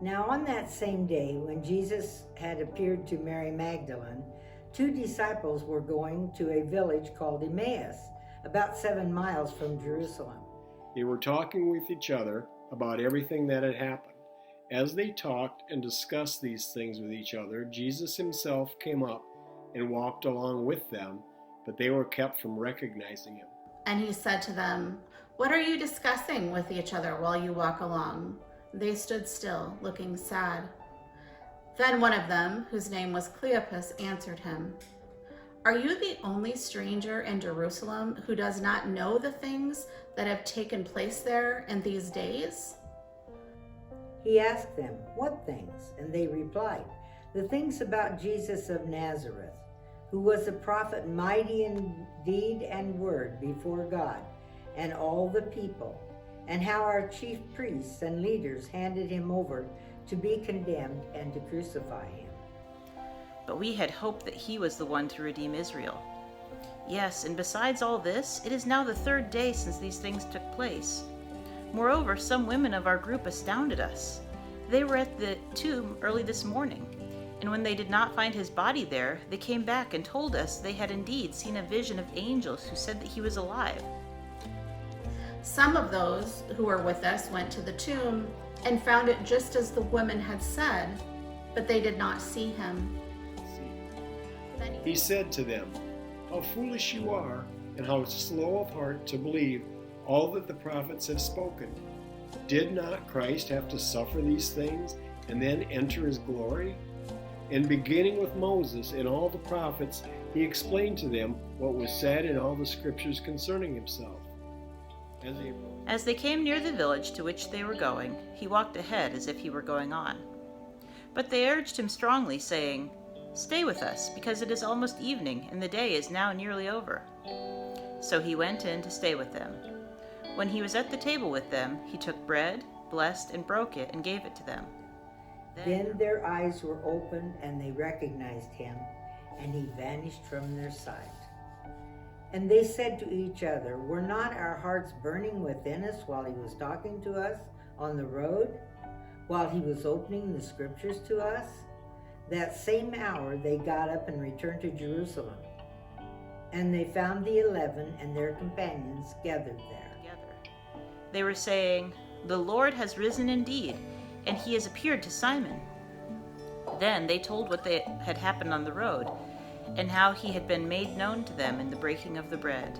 Now on that same day, when Jesus had appeared to Mary Magdalene, two disciples were going to a village called Emmaus, about 7 miles from Jerusalem. They were talking with each other about everything that had happened. As they talked and discussed these things with each other, Jesus himself came up and walked along with them, but they were kept from recognizing him. And he said to them, "What are you discussing with each other while you walk along?" They stood still, looking sad. Then one of them, whose name was Cleopas, answered him, "Are you the only stranger in Jerusalem who does not know the things that have taken place there in these days?" He asked them, "What things?" And they replied, "The things about Jesus of Nazareth, who was a prophet mighty in deed and word before God and all the people, and how our chief priests and leaders handed him over to be condemned and to crucify him. But we had hoped that he was the one to redeem Israel. Yes, and besides all this, it is now the 3rd day since these things took place. Moreover, some women of our group astounded us. They were at the tomb early this morning, and when they did not find his body there, they came back and told us they had indeed seen a vision of angels who said that he was alive." Some of those who were with us went to the tomb and found it just as the women had said, but they did not see him. Then He said to them, "How foolish you are, and how slow of heart to believe all that the prophets have spoken. Did not Christ have to suffer these things and then enter his glory?" And beginning with Moses and all the prophets, he explained to them what was said in all the scriptures concerning himself. As they came near the village to which they were going, he walked ahead as if he were going on. But they urged him strongly, saying, "Stay with us, because it is almost evening, and the day is now nearly over." So he went in to stay with them. When he was at the table with them, he took bread, blessed and broke it, and gave it to them. Then their eyes were opened and they recognized him, and he vanished from their sight. And they said to each other, "Were not our hearts burning within us while he was talking to us on the road, while he was opening the scriptures to us?" That same hour they got up and returned to Jerusalem. And they found the 11 and their companions gathered there. They were saying, "The Lord has risen indeed, and he has appeared to Simon." Then they told what had happened on the road, and how he had been made known to them in the breaking of the bread.